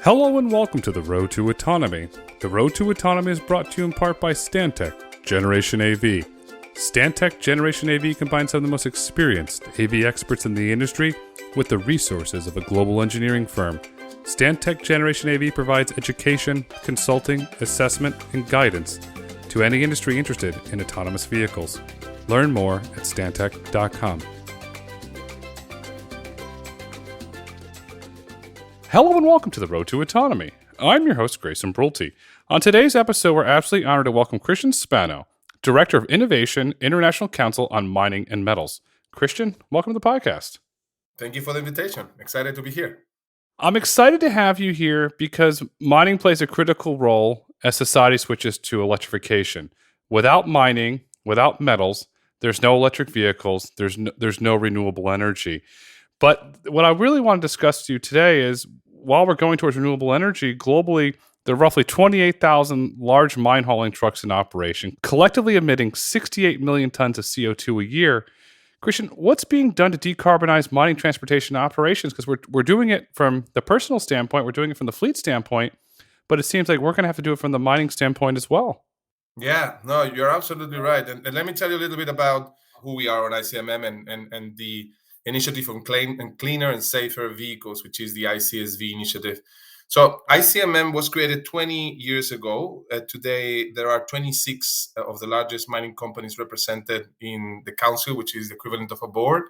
Hello and welcome to The Road to Autonomy. The Road to Autonomy is brought to you in part by Stantec Generation AV. Stantec Generation AV combines some of the most experienced AV experts in the industry with the resources of a global engineering firm. Stantec Generation AV provides education, consulting, assessment, and guidance to any industry interested in autonomous vehicles. Learn more at stantec.com. Hello and welcome to The Road to Autonomy. I'm your host, Grayson Brulte. On today's episode, we're absolutely honored to welcome Christian Spano, Director of Innovation, International Council on Mining and Metals. Christian, welcome to the podcast. Thank you for the invitation. Excited to be here. I'm excited to have you here because mining plays a critical role as society switches to electrification. Without mining, without metals, there's no electric vehicles, there's no renewable energy. But what I really want to discuss with you today is, while we're going towards renewable energy, globally, there are roughly 28,000 large mine hauling trucks in operation, collectively emitting 68 million tons of CO2 a year. Christian, what's being done to decarbonize mining transportation operations? Because we're doing it from the personal standpoint, we're doing it from the fleet standpoint, but it seems like we're going to have to do it from the mining standpoint as well. Yeah, no, you're absolutely right. And let me tell you a little bit about who we are on ICMM and the Initiative on Cleaner and Safer Vehicles, which is the ICSV initiative. So ICMM was created 20 years ago. Today, there are 26 of the largest mining companies represented in the council, which is the equivalent of a board.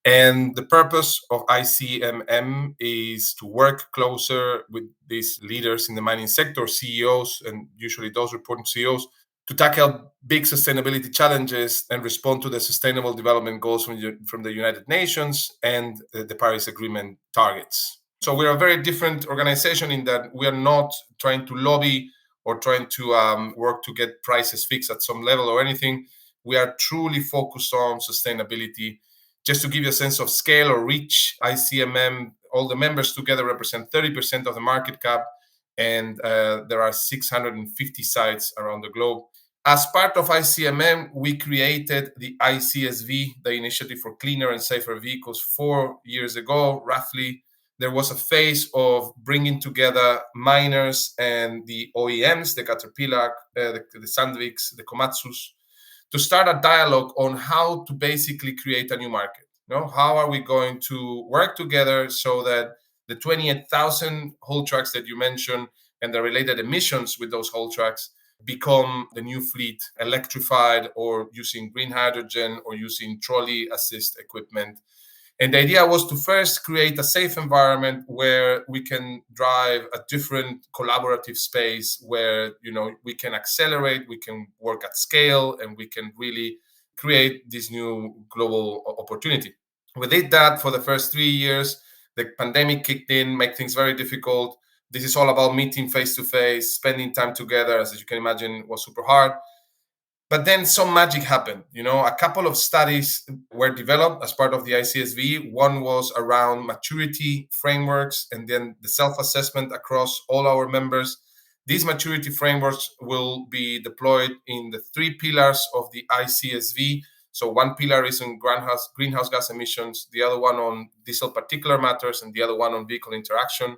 And the purpose of ICMM is to work closer with these leaders in the mining sector, CEOs, and usually those reporting CEOs, to tackle big sustainability challenges and respond to the Sustainable Development Goals from the United Nations and the Paris Agreement targets. So we're a very different organization in that we are not trying to lobby or trying to work to get prices fixed at some level or anything. We are truly focused on sustainability. Just to give you a sense of scale or reach, ICMM, all the members together represent 30% of the market cap, and there are 650 sites around the globe. As part of ICMM, we created the ICSV, the Initiative for Cleaner and Safer Vehicles, 4 years ago, roughly. There was a phase of bringing together miners and the OEMs, the Caterpillar, the Sandviks, the Komatsus, to start a dialogue on how to basically create a new market. How are we going to work together so that the 28,000 haul trucks that you mentioned and the related emissions with those haul trucks become the new fleet, electrified or using green hydrogen or using trolley assist equipment. And the idea was to first create a safe environment where we can drive a different collaborative space where, we can accelerate, we can work at scale, and we can really create this new global opportunity. We did that for the first 3 years. The pandemic kicked in, made things very difficult. This is all about meeting face-to-face, spending time together, as you can imagine, was super hard. But then some magic happened. A couple of studies were developed as part of the ICSV. One was around maturity frameworks and then the self-assessment across all our members. These maturity frameworks will be deployed in the 3 pillars of the ICSV. So one pillar is on greenhouse gas emissions, the other one on diesel particulate matters, and the other one on vehicle interaction.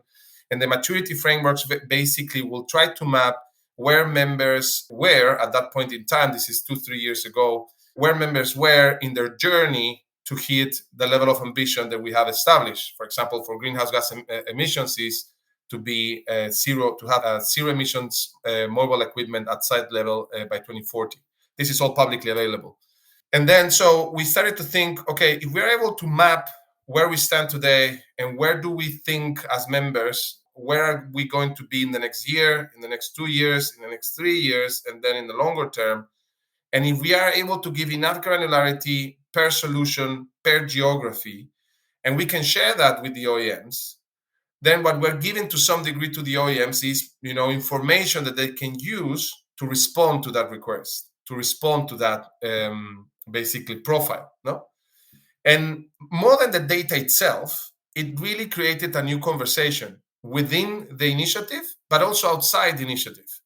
And the maturity frameworks basically will try to map where members were at that point in time, this is 2-3 years ago, where members were in their journey to hit the level of ambition that we have established. For example, for greenhouse gas emissions is to be zero, to have zero emissions mobile equipment at site level by 2040. This is all publicly available. And then so we started to think, okay, if we're able to map where we stand today and where do we think as members, where are we going to be in the next year, in the next 2 years, in the next 3 years, and then in the longer term. And if we are able to give enough granularity per solution, per geography, and we can share that with the OEMs, then what we're giving to some degree to the OEMs is, information that they can use to respond to that request, to respond to that basically profile, no? And more than the data itself, it really created a new conversation within the initiative, but also outside the initiative.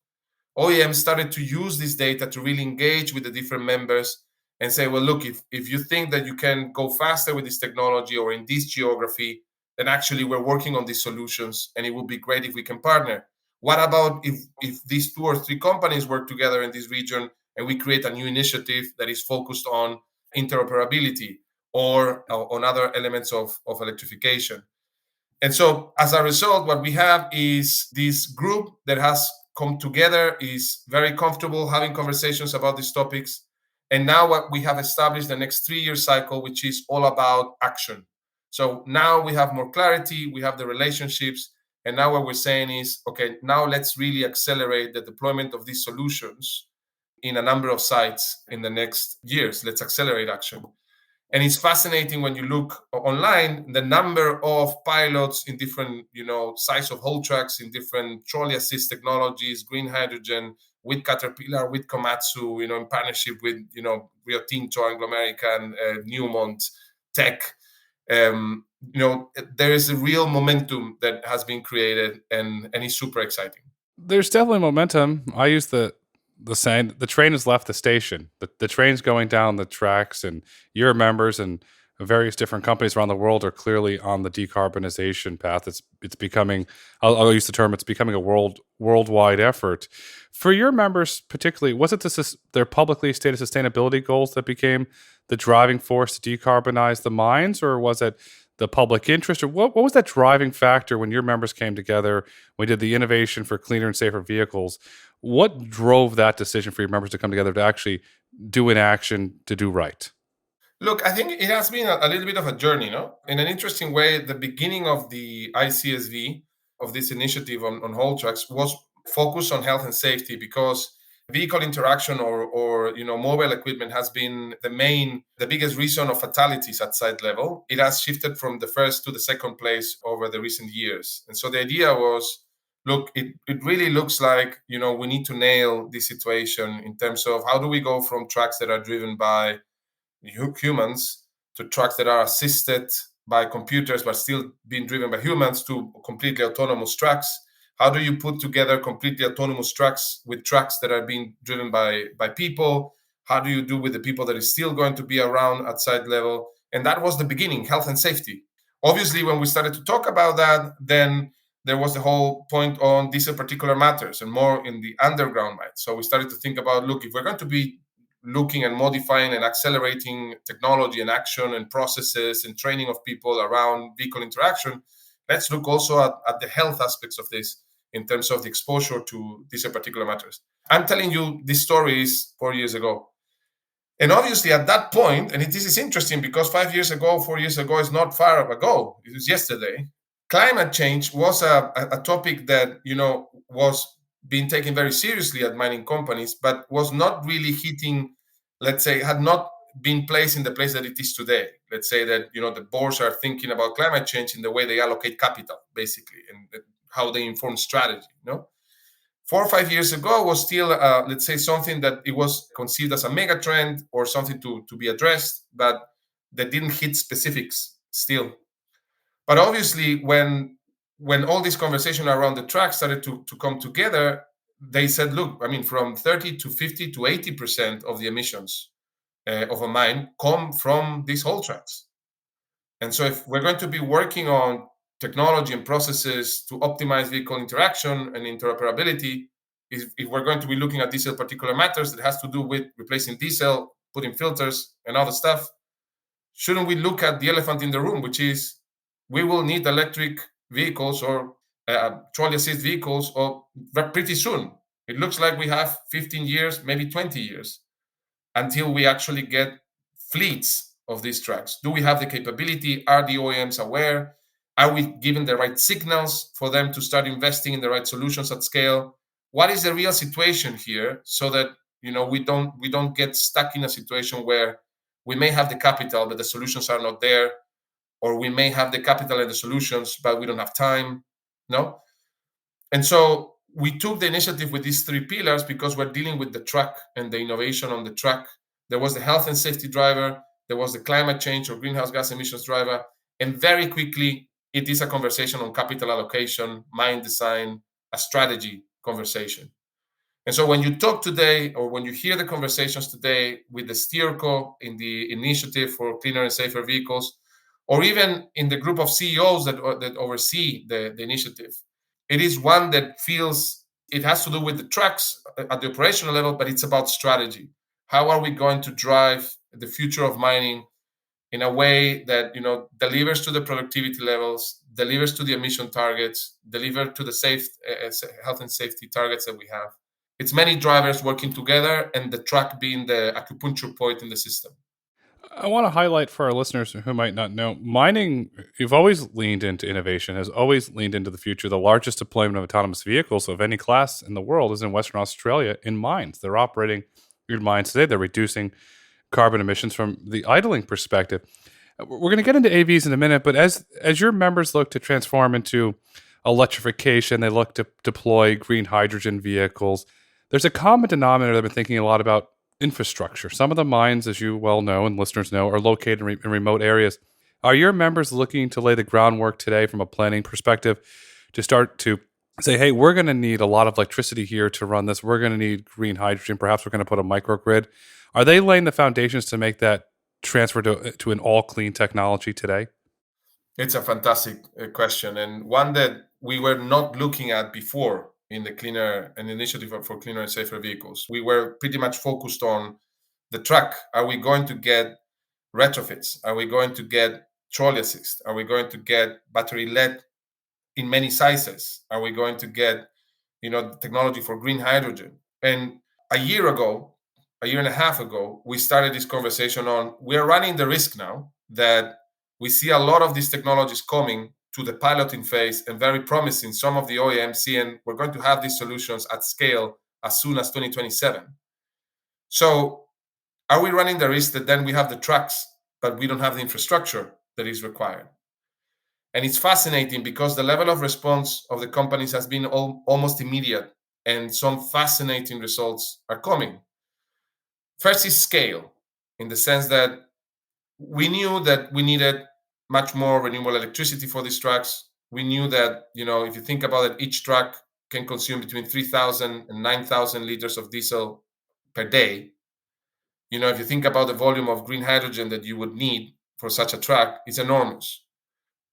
OEMs started to use this data to really engage with the different members and say, well, look, if you think that you can go faster with this technology or in this geography, and actually we're working on these solutions, and it would be great if we can partner. What about if these 2 or 3 companies work together in this region and we create a new initiative that is focused on interoperability or on other elements of electrification? And so as a result, what we have is this group that has come together, is very comfortable having conversations about these topics. And now what we have established the next 3-year cycle, which is all about action. So now we have more clarity, we have the relationships, and now what we're saying is, okay, now let's really accelerate the deployment of these solutions in a number of sites in the next years. Let's accelerate action. And it's fascinating when you look online, the number of pilots in different, size of haul trucks, in different trolley assist technologies, green hydrogen, with Caterpillar, with Komatsu, in partnership with, Rio Tinto, Anglo American, Newmont, Tech. There is a real momentum that has been created, and it's super exciting. There's definitely momentum. I use the saying, the train has left the station. The train's going down the tracks, and your members and various different companies around the world are clearly on the decarbonization path. It's becoming, I'll use the term, it's becoming a worldwide effort. For your members particularly, was it their publicly stated sustainability goals that became the driving force to decarbonize the mines, or was it the public interest, or what was that driving factor when your members came together? We did the innovation for cleaner and safer vehicles. What drove that decision for your members to come together to actually do an action to do right? Look, I think it has been a little bit of a journey, no? In an interesting way, the beginning of the ICSV, of this initiative on haul trucks, was focused on health and safety, because vehicle interaction or mobile equipment has been the biggest reason of fatalities at site level. It has shifted from the first to the second place over the recent years. And so the idea was, look, it really looks like, we need to nail this situation in terms of how do we go from trucks that are driven by humans to trucks that are assisted by computers but still being driven by humans, to completely autonomous trucks. How do you put together completely autonomous trucks with trucks that are being driven by people? How do you do with the people that is still going to be around at site level? And that was the beginning, health and safety. Obviously, when we started to talk about that, then there was the whole point on diesel particulate matters and more in the underground mine. So we started to think about, look, if we're going to be looking and modifying and accelerating technology and action and processes and training of people around vehicle interaction, let's look also at the health aspects of this in terms of the exposure to these particular matters. I'm telling you these stories 4 years ago. And obviously at that point, and this is interesting because 5 years ago, 4 years ago is not far ago, it was yesterday, climate change was a topic that, was being taken very seriously at mining companies, but was not really hitting, let's say, had not been placed in the place that it is today. Let's say that, the boards are thinking about climate change in the way they allocate capital, basically, and how they inform strategy, 4 or 5 years ago was still, let's say, something that it was conceived as a mega trend or something to be addressed, but that didn't hit specifics still. But obviously, when all this conversation around the track started to come together, they said, look, I mean, from 30 to 50 to 80% of the emissions of a mine come from these haul tracks. And so if we're going to be working on technology and processes to optimize vehicle interaction and interoperability, if we're going to be looking at diesel particulate matters that has to do with replacing diesel, putting filters and other stuff, shouldn't we look at the elephant in the room, which is we will need electric vehicles or trolley assist vehicles pretty soon. It looks like we have 15 years, maybe 20 years until we actually get fleets of these trucks. Do we have the capability? Are the OEMs aware? Are we giving the right signals for them to start investing in the right solutions at scale? What is the real situation here so that we don't get stuck in a situation where we may have the capital but the solutions are not there, or we may have the capital and the solutions but we don't have time? No. And so we took the initiative with these 3 pillars because we're dealing with the truck and the innovation on the truck. There was the health and safety driver, there was the climate change or greenhouse gas emissions driver, and very quickly it is a conversation on capital allocation, mine design, a strategy conversation. And so when you talk today, or when you hear the conversations today with the SteerCo in the initiative for cleaner and safer vehicles, or even in the group of CEOs that oversee the initiative. It is one that feels it has to do with the trucks at the operational level, but it's about strategy. How are we going to drive the future of mining in a way that delivers to the productivity levels, delivers to the emission targets, deliver to the safe health and safety targets that we have? It's many drivers working together, and the truck being the acupuncture point in the system. I want to highlight for our listeners who might not know, mining, you've always leaned into innovation, has always leaned into the future. The largest deployment of autonomous vehicles of any class in the world is in Western Australia in mines. They're operating in mines today. They're reducing carbon emissions from the idling perspective. We're going to get into AVs in a minute, but as your members look to transform into electrification, they look to deploy green hydrogen vehicles, there's a common denominator that I've been thinking a lot about: infrastructure. Some of the mines, as you well know and listeners know, are located in remote areas. Are your members looking to lay the groundwork today from a planning perspective to start to say, hey, we're going to need a lot of electricity here to run this. We're going to need green hydrogen. Perhaps we're going to put a microgrid. Are they laying the foundations to make that transfer to an all clean technology today? It's a fantastic question, and one that we were not looking at before in an initiative for cleaner and safer vehicles. We were pretty much focused on the truck. Are we going to get retrofits? Are we going to get trolley assist? Are we going to get battery LED in many sizes? Are we going to get technology for green hydrogen? And a year and a half ago, we started this conversation on, we're running the risk now that we see a lot of these technologies coming to the piloting phase and very promising. Some of the OEMs seeing we're going to have these solutions at scale as soon as 2027. So are we running the risk that then we have the trucks, but we don't have the infrastructure that is required? And it's fascinating because the level of response of the companies has been almost immediate, and some fascinating results are coming. First is scale, in the sense that we knew that we needed much more renewable electricity for these trucks. We knew that, if you think about it, each truck can consume between 3,000 and 9,000 liters of diesel per day. If you think about the volume of green hydrogen that you would need for such a truck, it's enormous.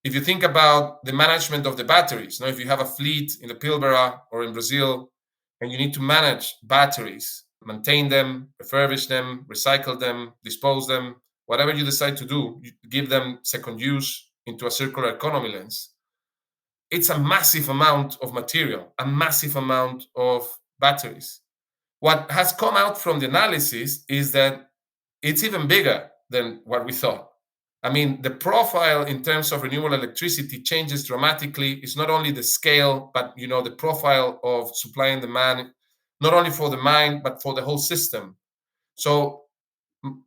If you think about the management of the batteries, if you have a fleet in the Pilbara or in Brazil, and you need to manage batteries, maintain them, refurbish them, recycle them, dispose them, whatever you decide to do, you give them second use into a circular economy lens. It's a massive amount of material, a massive amount of batteries. What has come out from the analysis is that it's even bigger than what we thought. I mean, the profile in terms of renewable electricity changes dramatically. It's not only the scale, but the profile of supply and demand, not only for the mine, but for the whole system. So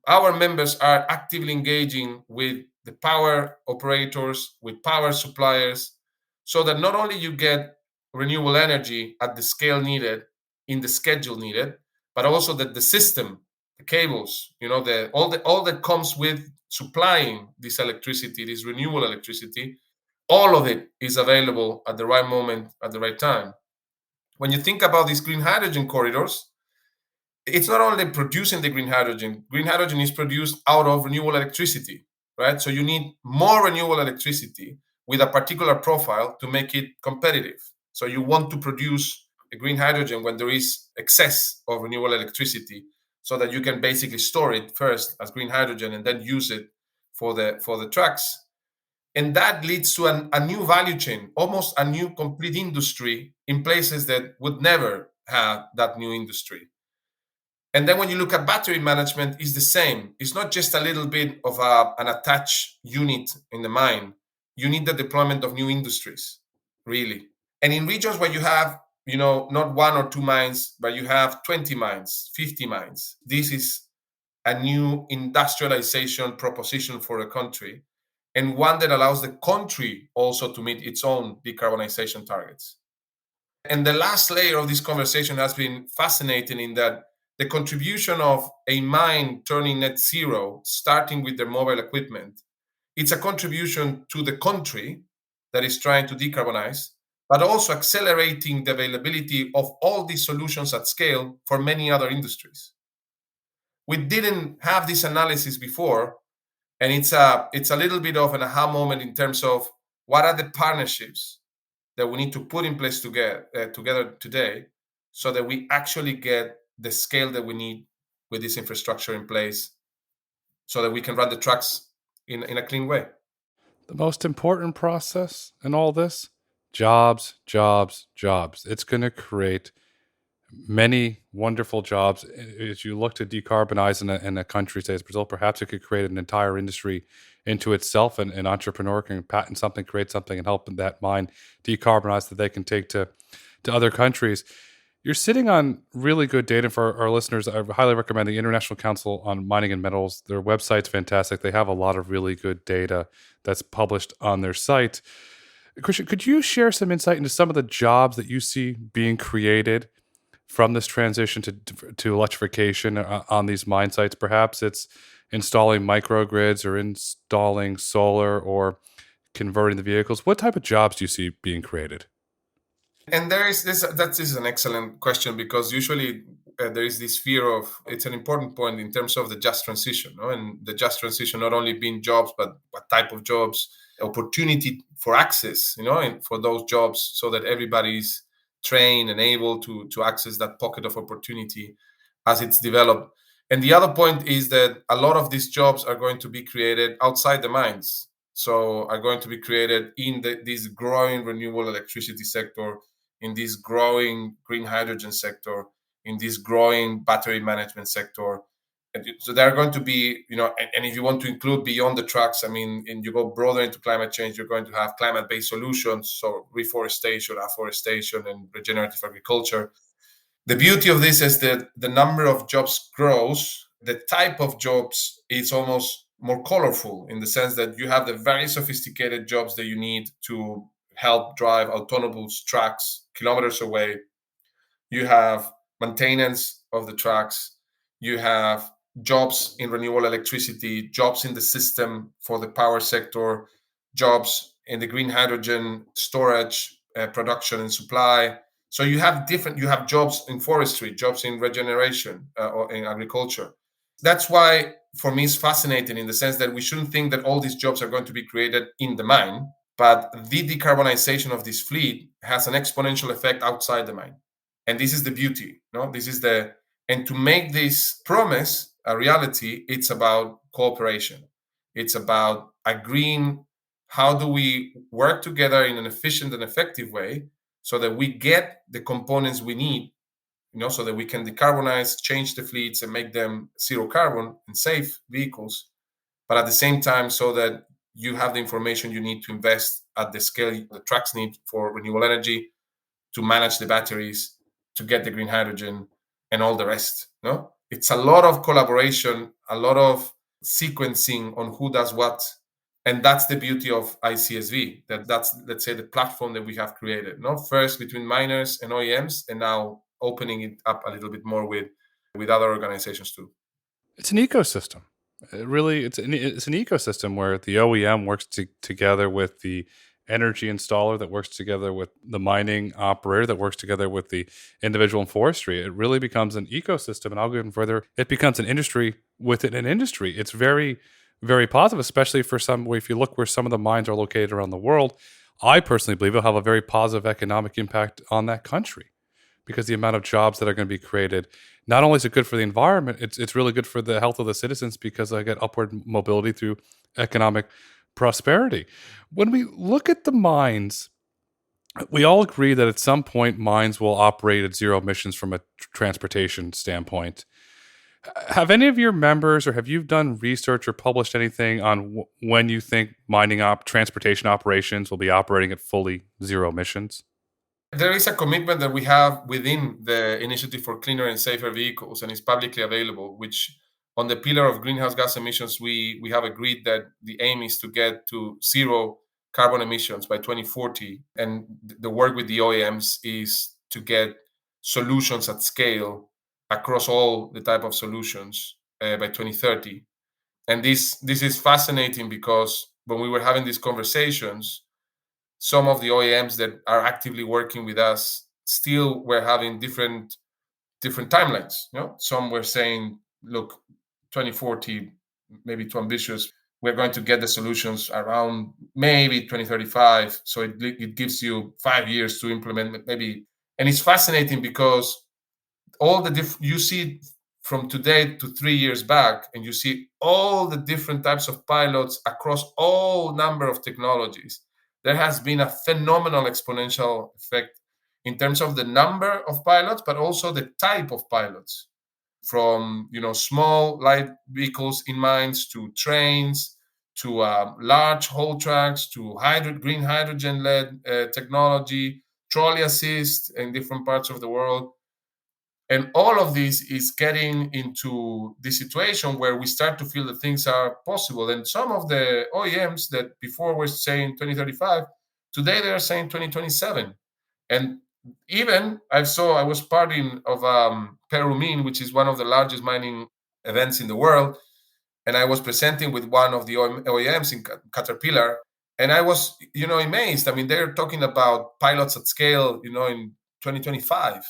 our members are actively engaging with the power operators, with power suppliers, so that not only you get renewable energy at the scale needed, in the schedule needed, but also that the system, the cables, all that comes with supplying this electricity, this renewable electricity, all of it is available at the right moment, at the right time. When you think about these green hydrogen corridors, it's not only producing the green hydrogen is produced out of renewable electricity, right? So you need more renewable electricity with a particular profile to make it competitive. So you want to produce a green hydrogen when there is excess of renewable electricity, so that you can basically store it first as green hydrogen and then use it for the trucks. And that leads to a new value chain, almost a new complete industry in places that would never have that new industry. And then when you look at battery management, it's the same. It's not just a little bit of an attached unit in the mine. You need the deployment of new industries, really. And in regions where you have, not one or two mines, but you have 20 mines, 50 mines, this is a new industrialization proposition for a country, and one that allows the country also to meet its own decarbonization targets. And the last layer of this conversation has been fascinating in that the contribution of a mine turning net zero, starting with their mobile equipment, it's a contribution to the country that is trying to decarbonize, but also accelerating the availability of all these solutions at scale for many other industries. We didn't have this analysis before, And it's a little bit of an aha moment in terms of what are the partnerships that we need to put in place together today, so that we actually get the scale that we need with this infrastructure in place, so that we can run the trucks in a clean way. The most important process in all this: jobs, jobs, jobs. It's going to create many wonderful jobs. As you look to decarbonize in a country, say as Brazil, perhaps it could create an entire industry into itself. And an entrepreneur can patent something, create something, and help that mine decarbonize that they can take to other countries. You're sitting on really good data for our listeners. I highly recommend the International Council on Mining and Metals. Their website's fantastic. They have a lot of really good data that's published on their site. Christian, could you share some insight into some of the jobs that you see being created from this transition to electrification on these mine sites? Perhaps it's installing microgrids or installing solar or converting the vehicles. What type of jobs do you see being created? And there is this. That is an excellent question, because usually there is this fear of. It's an important point in terms of the just transition, no? And the just transition not only being jobs, but what type of jobs, opportunity for access, and for those jobs, so that everybody's trained and able to access that pocket of opportunity as it's developed. And the other point is that a lot of these jobs are going to be created outside the mines, so are going to be created in this growing renewable electricity sector, in this growing green hydrogen sector, in this growing battery management sector. And so there are going to be, and if you want to include beyond the trucks, and you go broader into climate change, you're going to have climate-based solutions, so reforestation, afforestation, and regenerative agriculture. The beauty of this is that the number of jobs grows. The type of jobs is almost more colorful, in the sense that you have the very sophisticated jobs that you need to help drive autonomous trucks kilometers away. You have maintenance of the trucks. You have jobs in renewable electricity, jobs in the system for the power sector, jobs in the green hydrogen storage, production and supply. So you have jobs in forestry, jobs in regeneration, or in agriculture. That's why, for me, it's fascinating, in the sense that we shouldn't think that all these jobs are going to be created in the mine, but the decarbonization of this fleet has an exponential effect outside the mine. And this is the beauty, no? And to make this promise a reality, it's about cooperation. It's about agreeing, how do we work together in an efficient and effective way, so that we get the components we need, so that we can decarbonize, change the fleets, and make them zero carbon and safe vehicles. But at the same time, so that you have the information you need to invest at the scale the trucks need for renewable energy, to manage the batteries, to get the green hydrogen, and all the rest. No, it's a lot of collaboration, a lot of sequencing on who does what. And that's the beauty of ICSV. That's, let's say, the platform that we have created. No, first between miners and OEMs, and now opening it up a little bit more with other organizations too. It's an ecosystem. It's an ecosystem where the OEM works together with the energy installer, that works together with the mining operator, that works together with the individual in forestry. It really becomes an ecosystem, and I'll go even further. It becomes an industry within an industry. It's very, very positive, especially for if you look where some of the mines are located around the world. I personally believe it'll have a very positive economic impact on that country, because the amount of jobs that are going to be created, not only is it good for the environment, it's really good for the health of the citizens, because I get upward mobility through economic prosperity. When we look at the mines, we all agree that at some point mines will operate at zero emissions from a transportation standpoint. Have any of your members, or have you done research or published anything on when you think transportation operations will be operating at fully zero emissions? There is a commitment that we have within the Initiative for Cleaner and Safer Vehicles, and it's publicly available, which on the pillar of greenhouse gas emissions, we have agreed that the aim is to get to zero carbon emissions by 2040. And the work with the OEMs is to get solutions at scale across all the type of solutions by 2030. And this is fascinating, because when we were having these conversations, some of the OEMs that are actively working with us still were having different timelines. Some were saying, look, 2040 maybe too ambitious. we're going to get the solutions around maybe 2035. So it gives you 5 years to implement maybe. And it's fascinating because all the you see from today to 3 years back, and you see all the different types of pilots across all number of technologies. There has been a phenomenal exponential effect in terms of the number of pilots, but also the type of pilots, from small light vehicles in mines to trains to large haul tracks to green hydrogen led technology, trolley assist in different parts of the world. And all of this is getting into the situation where we start to feel that things are possible. And some of the OEMs that before were saying 2035, today they are saying 2027. And even I was part of Perumin, which is one of the largest mining events in the world. And I was presenting with one of the OEMs in Caterpillar. And I was, amazed. I mean, they're talking about pilots at scale, in 2025.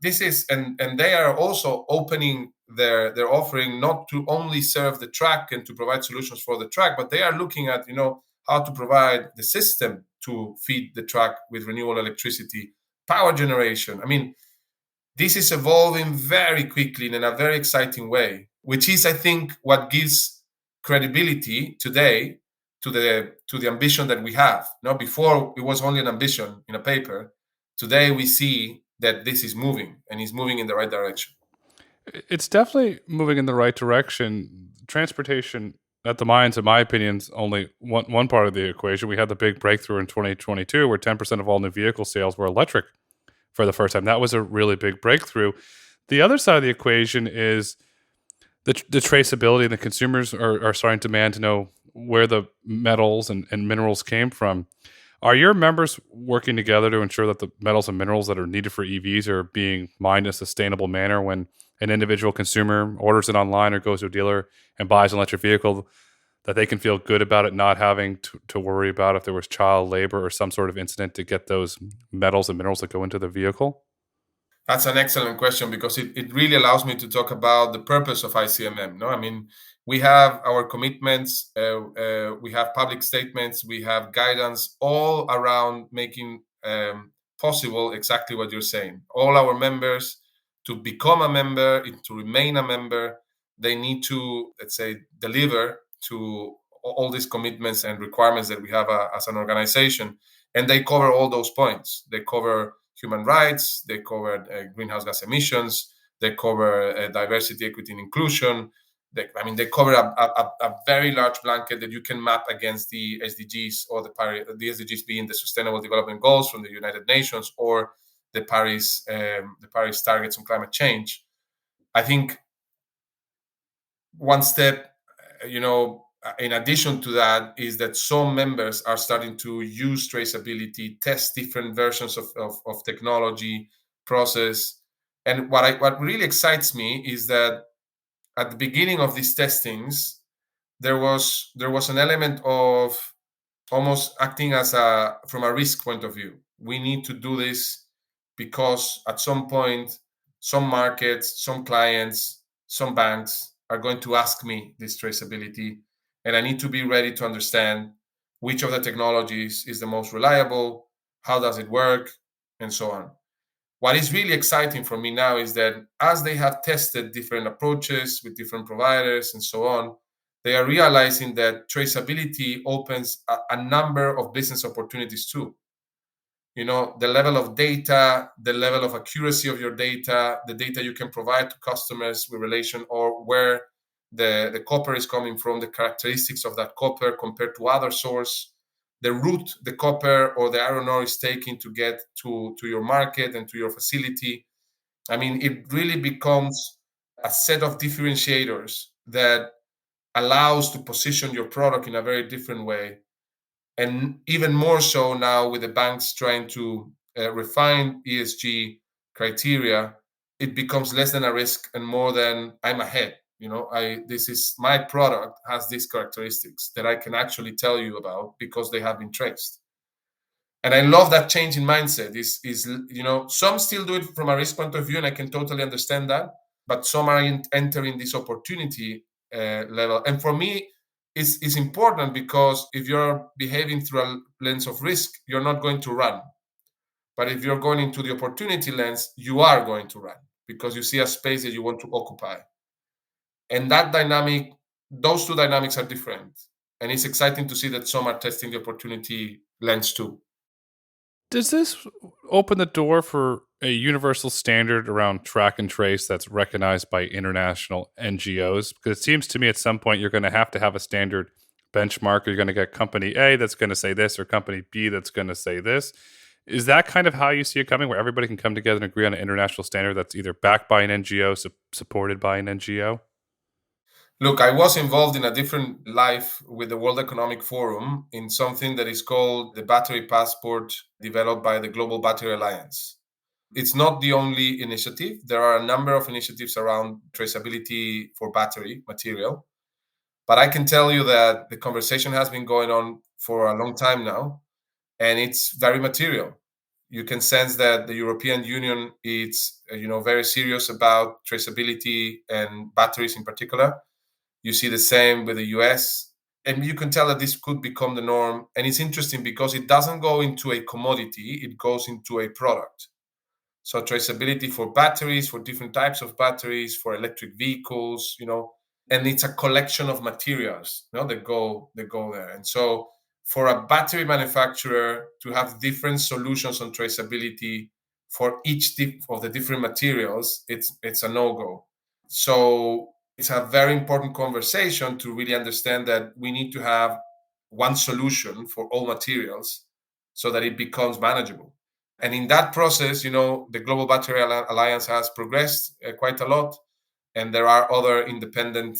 This is, and they are also opening their offering not to only serve the track and to provide solutions for the track, but they are looking at how to provide the system to feed the track with renewable electricity, power generation. I mean, this is evolving very quickly and in a very exciting way, which is, I think, what gives credibility today to the ambition that we have. Before it was only an ambition in a paper. Today we see that this is moving, and is moving in the right direction. It's definitely moving in the right direction. Transportation at the mines, in my opinion, is only one part of the equation. We had the big breakthrough in 2022 where 10% of all new vehicle sales were electric for the first time. That was a really big breakthrough. The other side of the equation is the traceability, and the consumers are starting to demand to know where the metals and minerals came from. Are your members working together to ensure that the metals and minerals that are needed for EVs are being mined in a sustainable manner when an individual consumer orders it online or goes to a dealer and buys an electric vehicle, that they can feel good about it, not having to worry about if there was child labor or some sort of incident to get those metals and minerals that go into the vehicle? That's an excellent question, because it really allows me to talk about the purpose of ICMM. No, I mean, we have our commitments, we have public statements, we have guidance all around making possible exactly what you're saying. All our members, to become a member, to remain a member, they need to, let's say, deliver to all these commitments and requirements that we have as an organization. And they cover all those points. They cover human rights, they cover greenhouse gas emissions, they cover diversity, equity, and inclusion. They cover a very large blanket that you can map against the SDGs, or the SDGs being the Sustainable Development Goals from the United Nations, or the Paris targets on climate change. I think one step, in addition to that, is that some members are starting to use traceability, test different versions of technology, process. And what really excites me is that at the beginning of these testings, there was an element of almost acting as from a risk point of view. We need to do this because at some point, some markets, some clients, some banks are going to ask me this traceability, and I need to be ready to understand which of the technologies is the most reliable, how does it work, and so on. What is really exciting for me now is that as they have tested different approaches with different providers and so on, they are realizing that traceability opens a number of business opportunities too. The level of data, the level of accuracy of your data, the data you can provide to customers with relation, or where the copper is coming from, the characteristics of that copper compared to other source, the route the copper or the iron ore is taking to get to your market and to your facility. I mean, it really becomes a set of differentiators that allows to position your product in a very different way. And even more so now with the banks trying to refine ESG criteria, it becomes less than a risk and more than I'm ahead. This is my product has these characteristics that I can actually tell you about because they have been traced. And I love that change in mindset. Some still do it from a risk point of view, and I can totally understand that. But some are entering this opportunity level. And for me, it's important because if you're behaving through a lens of risk, you're not going to run. But if you're going into the opportunity lens, you are going to run because you see a space that you want to occupy. And that dynamic, those two dynamics are different. And it's exciting to see that some are testing the opportunity lens too. Does this open the door for a universal standard around track and trace that's recognized by international NGOs? Because it seems to me at some point you're going to have a standard benchmark. You're going to get company A that's going to say this or company B that's going to say this. Is that kind of how you see it coming, where everybody can come together and agree on an international standard that's either backed by an NGO, supported by an NGO? Look, I was involved in a different life with the World Economic Forum in something that is called the Battery Passport, developed by the Global Battery Alliance. It's not the only initiative. There are a number of initiatives around traceability for battery material. But I can tell you that the conversation has been going on for a long time now, and it's very material. You can sense that the European Union is, very serious about traceability and batteries in particular. You see the same with the US. And you can tell that this could become the norm. And it's interesting because it doesn't go into a commodity, it goes into a product. So traceability for batteries, for different types of batteries, for electric vehicles, and it's a collection of materials, that go there. And so for a battery manufacturer to have different solutions on traceability for each of the different materials, it's a no-go. So it's a very important conversation to really understand that we need to have one solution for all materials so that it becomes manageable. And in that process, the Global Battery Alliance has progressed quite a lot. And there are other independent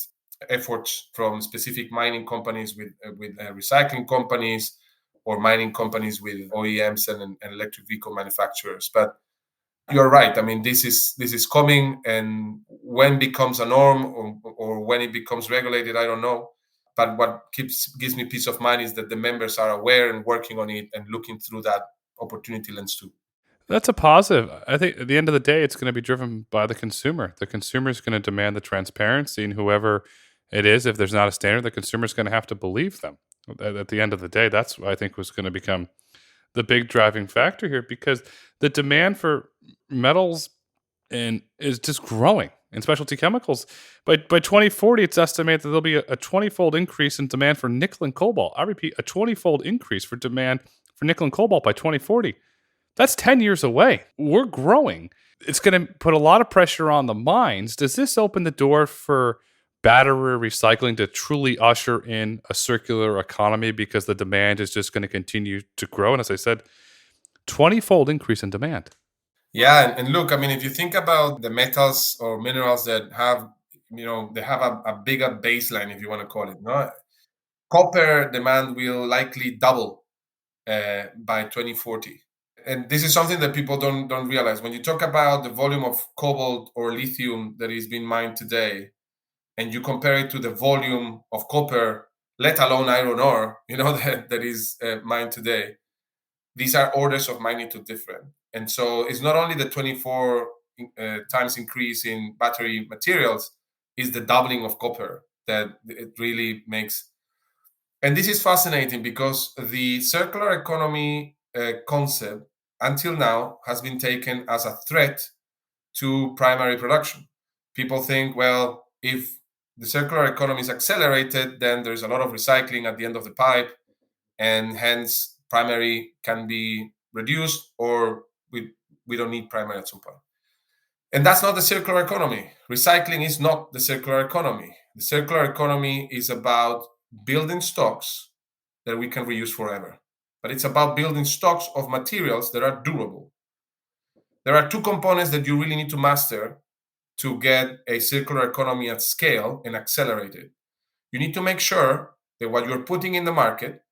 efforts from specific mining companies with recycling companies or mining companies with OEMs and electric vehicle manufacturers. But you're right. I mean, this is coming, and when becomes a norm or when it becomes regulated, I don't know. But what gives me peace of mind is that the members are aware and working on it and looking through that opportunity lens too. That's a positive. I think at the end of the day, it's going to be driven by the consumer. The consumer is going to demand the transparency, and whoever it is, if there's not a standard, the consumer is going to have to believe them. At the end of the day, that's what I think was going to become the big driving factor here, because the demand for metals is just growing in specialty chemicals. By 2040, it's estimated that there'll be a 20-fold increase in demand for nickel and cobalt. I repeat, a 20-fold increase for demand for nickel and cobalt by 2040. That's 10 years away. We're growing. It's going to put a lot of pressure on the mines. Does this open the door for battery recycling to truly usher in a circular economy, because the demand is just going to continue to grow? And as I said, 20-fold increase in demand. Yeah, and look, I mean, if you think about the metals or minerals that have, they have a bigger baseline, if you want to call it. No? Copper demand will likely double by 2040. And this is something that people don't realize. When you talk about the volume of cobalt or lithium that is being mined today, and you compare it to the volume of copper, let alone iron ore, that is mined today, these are orders of magnitude different. And so it's not only the 24 times increase in battery materials, is the doubling of copper that it really makes. And this is fascinating because the circular economy concept until now has been taken as a threat to primary production. People think, well, if the circular economy is accelerated, then there's a lot of recycling at the end of the pipe, and hence primary can be reduced, or we don't need primary at some point. And that's not the circular economy. Recycling is not the circular economy. The circular economy is about building stocks that we can reuse forever. But it's about building stocks of materials that are durable. There are two components that you really need to master to get a circular economy at scale and accelerate it. You need to make sure that what you're putting in the market,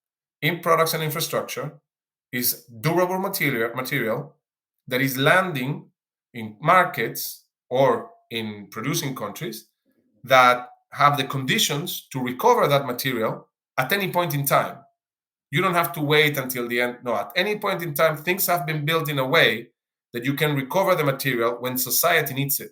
in products and infrastructure, is durable material that is landing in markets or in producing countries that have the conditions to recover that material at any point in time. You don't have to wait until the end. No, at any point in time, things have been built in a way that you can recover the material when society needs it.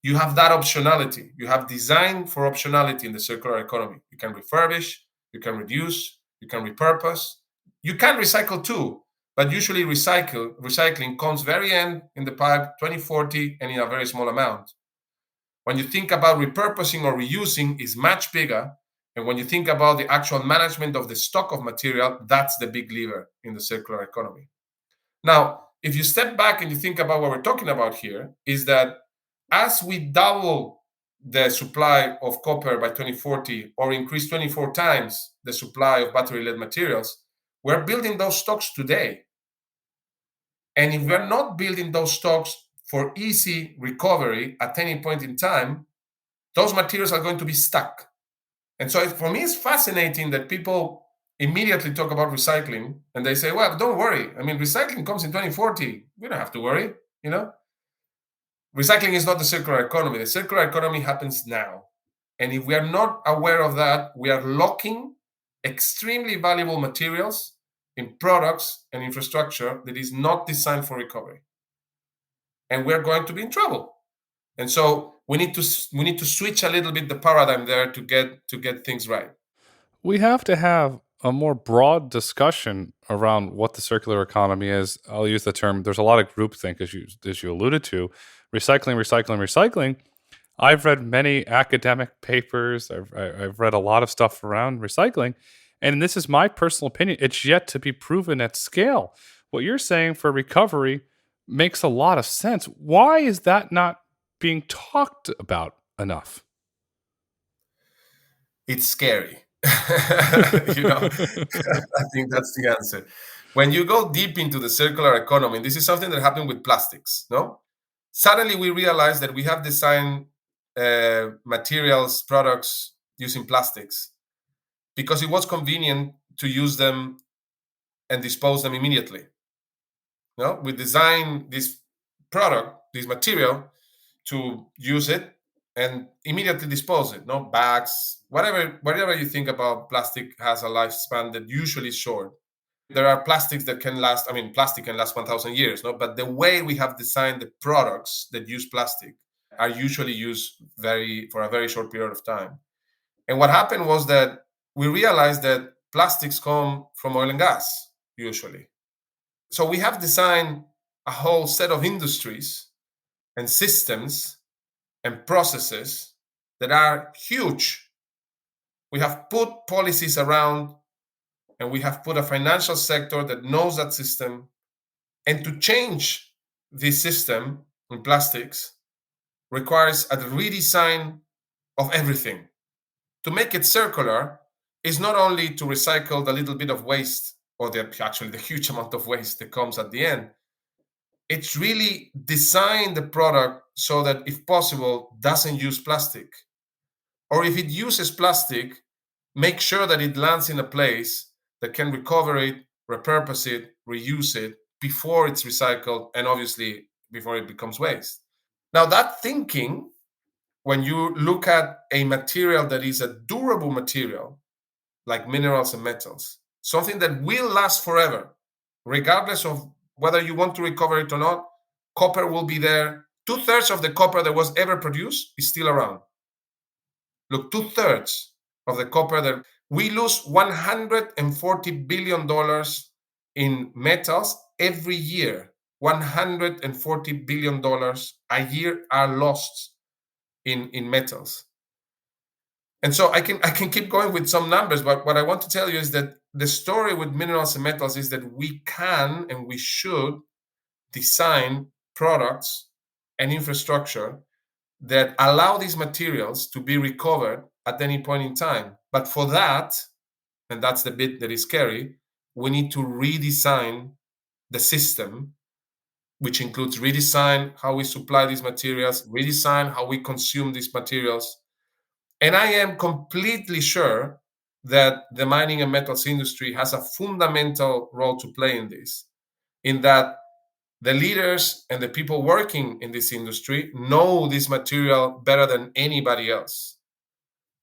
you have that optionality. You have design for optionality in the circular economy. You can refurbish, you can reduce, you can repurpose. You can recycle too, but usually recycling comes very end in the pipe, 2040, and in a very small amount. When you think about repurposing or reusing, is much bigger. And when you think about the actual management of the stock of material, that's the big lever in the circular economy. Now, if you step back and you think about what we're talking about here, is that as we double the supply of copper by 2040 or increase 24 times the supply of battery-led materials, we're building those stocks today. And if we're not building those stocks for easy recovery at any point in time, those materials are going to be stuck. And so for me, it's fascinating that people immediately talk about recycling and they say, well, don't worry. I mean, recycling comes in 2040. We don't have to worry, you know? Recycling is not the circular economy. The circular economy happens now. And if we are not aware of that, we are locking extremely valuable materials in products and infrastructure that is not designed for recovery. And we're going to be in trouble. And so we need to switch a little bit the paradigm there to get things right. We have to have a more broad discussion around what the circular economy is. I'll use the term. There's a lot of groupthink, as you alluded to, recycling. I've read many academic papers. I've read a lot of stuff around recycling, and this is my personal opinion. It's yet to be proven at scale. What you're saying for recovery makes a lot of sense. Why is that not being talked about enough? It's scary. I think that's the answer. When you go deep into the circular economy, this is something that happened with plastics, no? Suddenly we realize that we have designed materials, products using plastics because it was convenient to use them and dispose them immediately. No, we design this product, this material, to use it and immediately dispose it. No bags, whatever you think about plastic has a lifespan that usually is short. There are plastics that can last. I mean, plastic can last 1,000 years. No, but the way we have designed the products that use plastic are usually used for a very short period of time. And what happened was that we realized that plastics come from oil and gas usually. So we have designed a whole set of industries and systems and processes that are huge. We have put policies around and we have put a financial sector that knows that system. And to change this system in plastics requires a redesign of everything. To make it circular is not only to recycle the little bit of waste or the huge amount of waste that comes at the end. It's really design the product so that, if possible, doesn't use plastic. Or if it uses plastic, make sure that it lands in a place that can recover it, repurpose it, reuse it before it's recycled, and obviously before it becomes waste. Now, that thinking, when you look at a material that is a durable material, like minerals and metals, something that will last forever, regardless of whether you want to recover it or not, copper will be there. 2/3 of the copper that was ever produced is still around. Look, 2/3 of the copper that we lose $140 billion in metals every year. $140 billion a year are lost in metals. And so I can keep going with some numbers, but what I want to tell you is that the story with minerals and metals is that we can and we should design products and infrastructure that allow these materials to be recovered at any point in time. But for that, and that's the bit that is scary, we need to redesign the system, which includes redesign how we supply these materials, redesign how we consume these materials. And I am completely sure that the mining and metals industry has a fundamental role to play in this, in that the leaders and the people working in this industry know this material better than anybody else.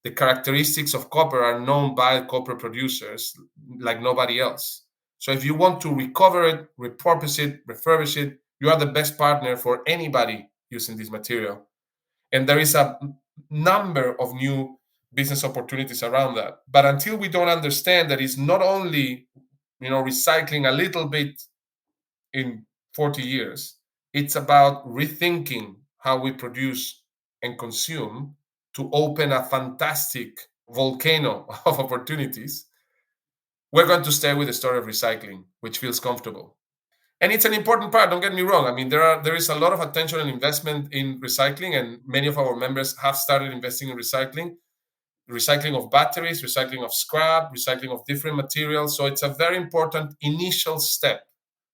The characteristics of copper are known by copper producers like nobody else. So if you want to recover it, repurpose it, refurbish it, you are the best partner for anybody using this material. And there is a number of new business opportunities around that. But until we don't understand that it's not only, recycling a little bit in 40 years, it's about rethinking how we produce and consume to open a fantastic volcano of opportunities, we're going to stay with the story of recycling, which feels comfortable. And it's an important part, don't get me wrong. I mean, there is a lot of attention and investment in recycling, and many of our members have started investing in recycling of batteries, recycling of scrap, recycling of different materials. So it's a very important initial step.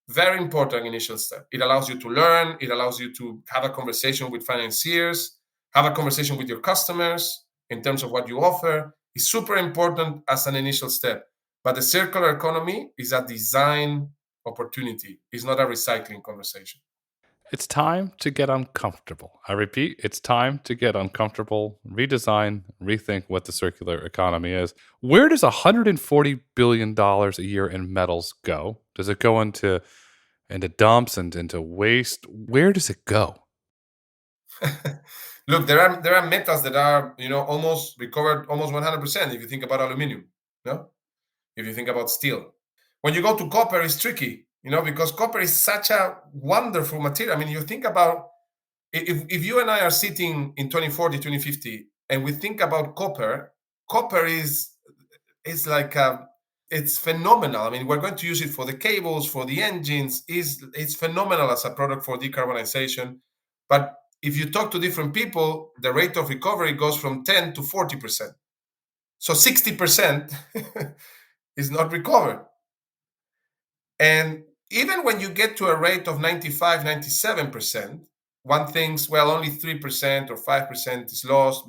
Very important initial step. It allows you to learn. It allows you to have a conversation with financiers, have a conversation with your customers in terms of what you offer. It's super important as an initial step. But the circular economy is a design opportunity. It's not a recycling conversation. It's time to get uncomfortable. I repeat, it's time to get uncomfortable, redesign, rethink what the circular economy is. Where does $140 billion a year in metals go? Does it go into dumps and into waste? Where does it go? Look, there are metals that are almost recovered almost 100%. If you think about aluminum, if you think about steel, when you go to copper, it's tricky, because copper is such a wonderful material. I mean, you think about if you and I are sitting in 2040, 2050, and we think about copper is like it's phenomenal. I mean, we're going to use it for the cables, for the engines. It's phenomenal as a product for decarbonization. But if you talk to different people, the rate of recovery goes from 10 to 40%. So 60% is not recovered. And even when you get to a rate of 95, 97%, one thinks, well, only 3% or 5% is lost.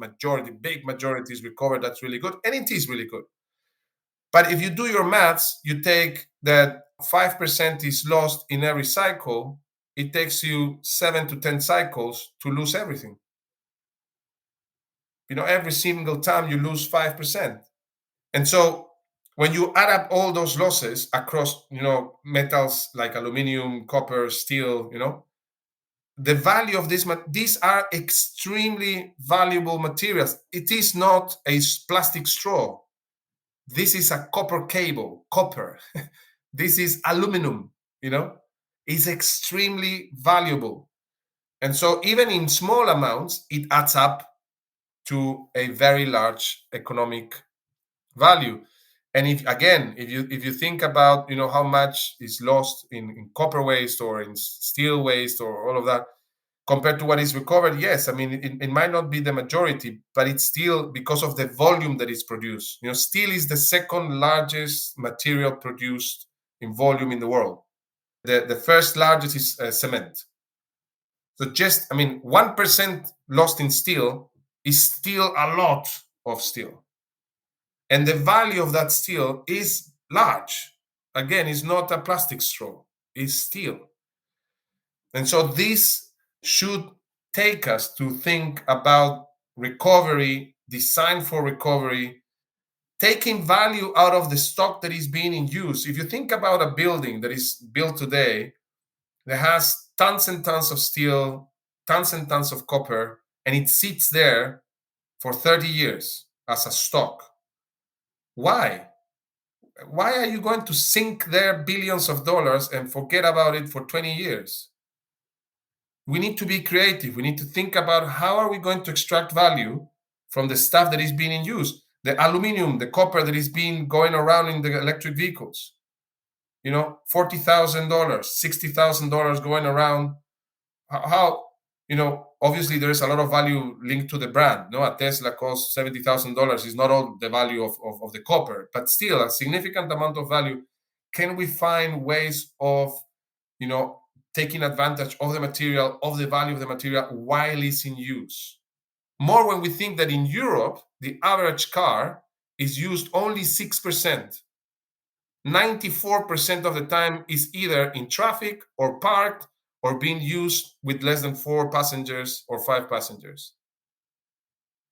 Big majority is recovered. That's really good. And it is really good. But if you do your maths, you take that 5% is lost in every cycle. It takes you 7 to 10 cycles to lose everything. Every single time you lose 5%. And so when you add up all those losses across, metals like aluminum, copper, steel, the value of these are extremely valuable materials. It is not a plastic straw. This is a copper cable, copper. This is aluminum, is extremely valuable. And so even in small amounts, it adds up to a very large economic value. And if you think about how much is lost in copper waste or in steel waste or all of that compared to what is recovered, yes, I mean it might not be the majority, but it's still because of the volume that is produced. Steel is the second largest material produced in volume in the world. The first largest is cement. So 1% lost in steel is still a lot of steel. And the value of that steel is large. Again, it's not a plastic straw, it's steel. And so this should take us to think about recovery, design for recovery, taking value out of the stock that is being in use. If you think about a building that is built today that has tons and tons of steel, tons and tons of copper, and it sits there for 30 years as a stock. Why? Why are you going to sink there billions of dollars and forget about it for 20 years? We need to be creative. We need to think about how are we going to extract value from the stuff that is being in use. The aluminum, the copper that is being going around in the electric vehicles. $40,000, $60,000 going around. How obviously there is a lot of value linked to the brand. A Tesla costs $70,000 is not all the value of the copper, but still a significant amount of value. Can we find ways of taking advantage of the material, of the value of the material while it's in use? More when we think that in Europe the average car is used only 6%. 94% of the time is either in traffic or parked or being used with less than 4 passengers or 5 passengers.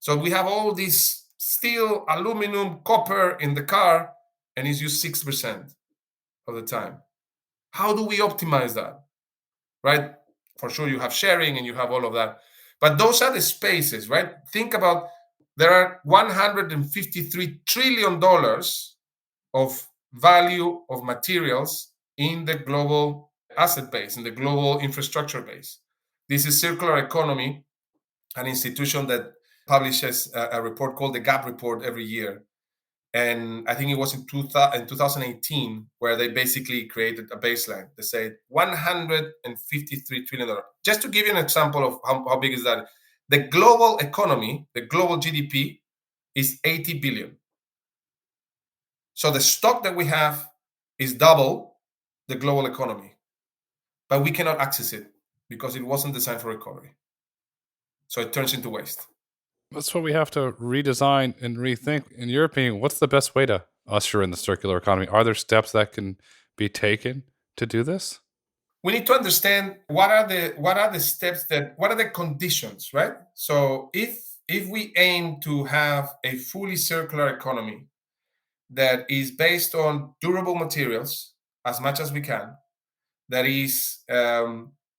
So we have all this steel, aluminum, copper in the car, and it's used 6% of the time. How do we optimize that? Right? For sure, you have sharing and you have all of that. But those are the spaces, right? Think about, there are $153 trillion of value of materials in the global asset base, in the global infrastructure base. This is Circular Economy, an institution that publishes a report called the GAP report every year. And I think it was in 2018 where they basically created a baseline. They said $153 trillion. Just to give you an example of how big is that, the global economy, the global GDP is 80 billion. So the stock that we have is double the global economy, but we cannot access it because it wasn't designed for recovery. So it turns into waste. That's what we have to redesign and rethink. In your opinion, what's the best way to usher in the circular economy? Are there steps that can be taken to do this? We need to understand what are the steps, that what are the conditions, right? So if we aim to have a fully circular economy that is based on durable materials as much as we can, that is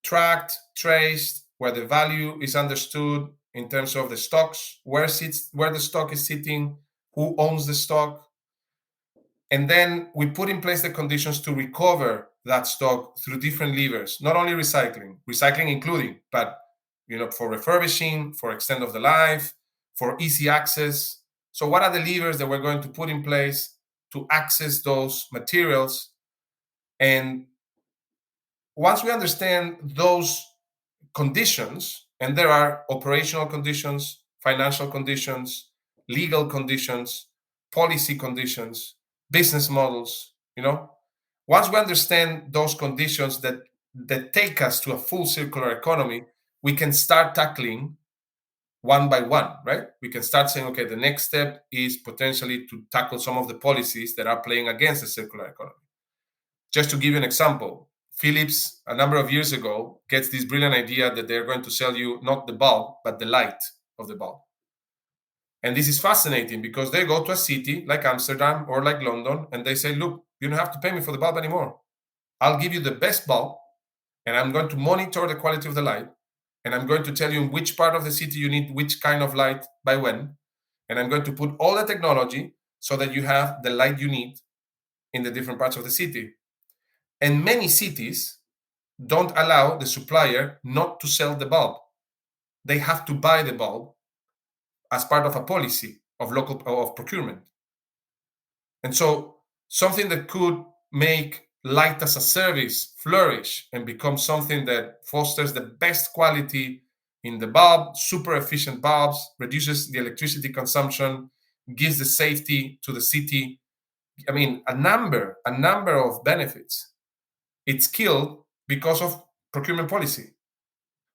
tracked, traced, where the value is understood in terms of the stocks, where the stock is sitting, who owns the stock, and then we put in place the conditions to recover that stock through different levers, not only recycling including, but for refurbishing, for extend of the life, for easy access. So what are the levers that we're going to put in place to access those materials? And once we understand those conditions, and there are operational conditions, financial conditions, legal conditions, policy conditions, business models, once we understand those conditions that take us to a full circular economy, we can start tackling one by one, right? We can start saying, okay, the next step is potentially to tackle some of the policies that are playing against the circular economy. Just to give you an example, Philips, a number of years ago, gets this brilliant idea that they're going to sell you not the bulb, but the light of the bulb. And this is fascinating because they go to a city like Amsterdam or like London, and they say, look, you don't have to pay me for the bulb anymore. I'll give you the best bulb, and I'm going to monitor the quality of the light, and I'm going to tell you in which part of the city you need which kind of light by when, and I'm going to put all the technology so that you have the light you need in the different parts of the city. And many cities don't allow the supplier not to sell the bulb. They have to buy the bulb as part of a policy of procurement. And so something that could make light as a service flourish and become something that fosters the best quality in the bulb, super efficient bulbs, reduces the electricity consumption, gives the safety to the city. I mean, a number of benefits. It's killed because of procurement policy.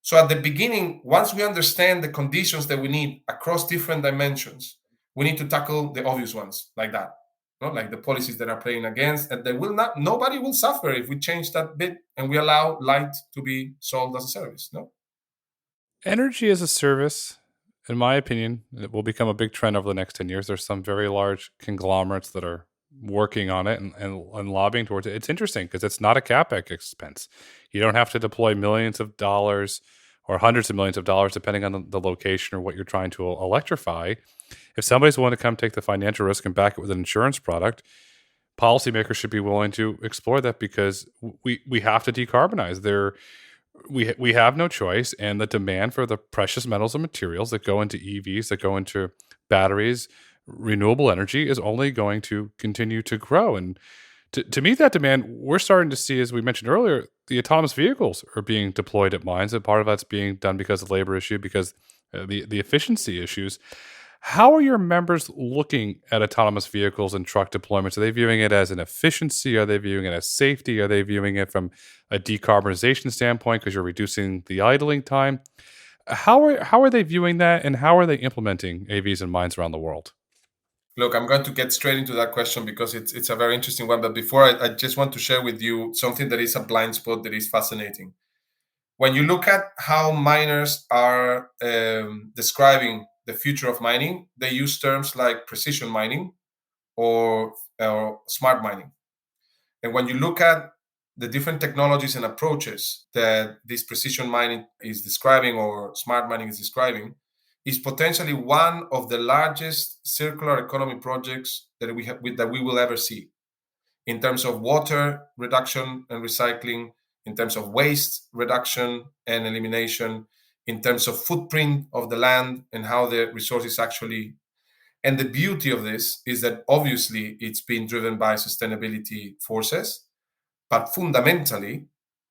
So at the beginning, once we understand the conditions that we need across different dimensions, we need to tackle the obvious ones like that, like the policies that are playing against, and nobody will suffer if we change that bit and we allow light to be sold as a service. No. Energy as a service, in my opinion, it will become a big trend over the next 10 years. There's some very large conglomerates that are working on it and lobbying towards it. It's interesting because it's not a CapEx expense. You don't have to deploy millions of dollars or hundreds of millions of dollars, depending on the location or what you're trying to electrify. If somebody's willing to come take the financial risk and back it with an insurance product, policymakers should be willing to explore that because we have to decarbonize. We have no choice, and the demand for the precious metals and materials that go into EVs, that go into batteries, renewable energy is only going to continue to grow. And to meet that demand, we're starting to see, as we mentioned earlier, the autonomous vehicles are being deployed at mines, and part of that's being done because of labor issue, because the efficiency issues. How are your members looking at autonomous vehicles and truck deployments? Are they viewing it as an efficiency? Are they viewing it as safety? Are they viewing it from a decarbonization standpoint because you're reducing the idling time? How are they viewing that, and how are they implementing AVs in mines around the world? Look, I'm going to get straight into that question because it's a very interesting one. But before, I just want to share with you something that is a blind spot that is fascinating. When you look at how miners are describing the future of mining, they use terms like precision mining or smart mining. And when you look at the different technologies and approaches that this precision mining is describing or smart mining is describing is potentially one of the largest circular economy projects that we will ever see, in terms of water reduction and recycling, in terms of waste reduction and elimination, in terms of footprint of the land and how the resources actually. And the beauty of this is that obviously it's been driven by sustainability forces, but fundamentally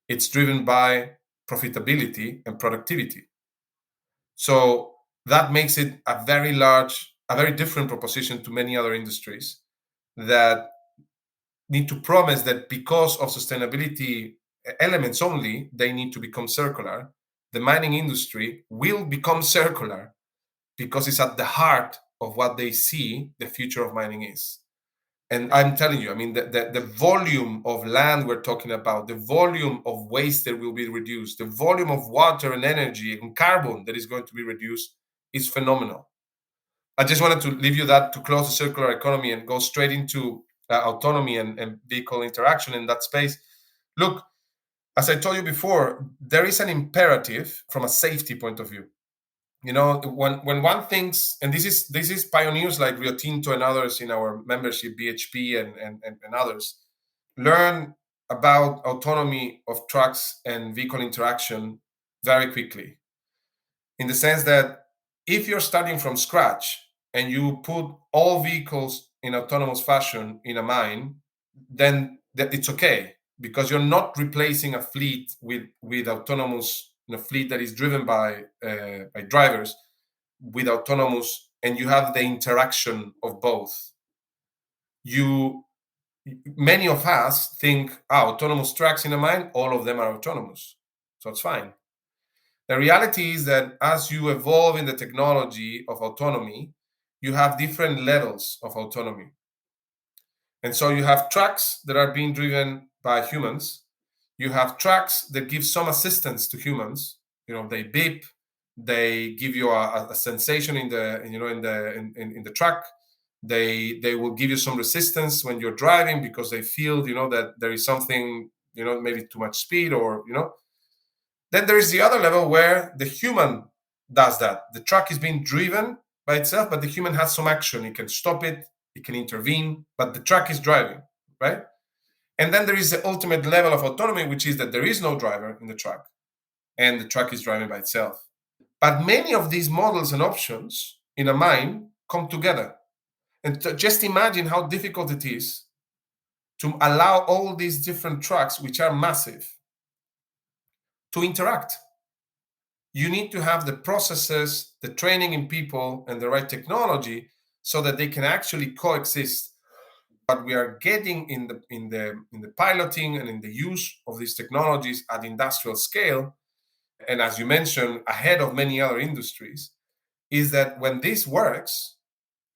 it's driven by profitability and productivity. So that makes it a very different proposition to many other industries that need to promise that because of sustainability elements only, they need to become circular. The mining industry will become circular because it's at the heart of what they see the future of mining is. And I'm telling you, I mean, the volume of land we're talking about, the volume of waste that will be reduced, the volume of water and energy and carbon that is going to be reduced is phenomenal. I just wanted to leave you that to close the circular economy and go straight into autonomy and vehicle interaction in that space. Look, as I told you before, there is an imperative from a safety point of view. You know, when one thinks, and this is pioneers like Rio Tinto and others in our membership, BHP and others, learn about autonomy of trucks and vehicle interaction very quickly, in the sense that if you're starting from scratch and you put all vehicles in autonomous fashion in a mine, then it's okay, because you're not replacing a fleet with autonomous, fleet that is driven by drivers with autonomous, and you have the interaction of both. Many of us think, autonomous trucks in a mine, all of them are autonomous, so it's fine. The reality is that as you evolve in the technology of autonomy, you have different levels of autonomy. And so you have trucks that are being driven by humans. You have trucks that give some assistance to humans. They beep, they give you a sensation in the truck. They will give you some resistance when you're driving because they feel that there is something, maybe too much speed or. Then there is the other level where the human does that. The truck is being driven by itself, but the human has some action. It can stop it, it can intervene, but the truck is driving, right? And then there is the ultimate level of autonomy, which is that there is no driver in the truck and the truck is driving by itself. But many of these models and options in a mine come together. And just imagine how difficult it is to allow all these different trucks, which are massive, to interact. You need to have the processes, the training in people, and the right technology so that they can actually coexist. What we are getting in the piloting and in the use of these technologies at industrial scale, and as you mentioned, ahead of many other industries, is that when this works,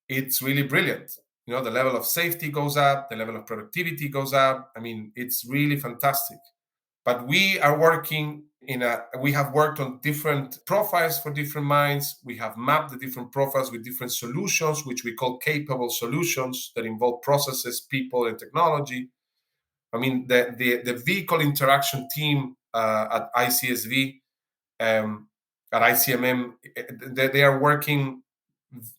it's really brilliant. The level of safety goes up, the level of productivity goes up. I mean, it's really fantastic. But we are working we have worked on different profiles for different mines. We have mapped the different profiles with different solutions, which we call capable solutions that involve processes, people, and technology. I mean, the vehicle interaction team at ICSV, at ICMM, they are working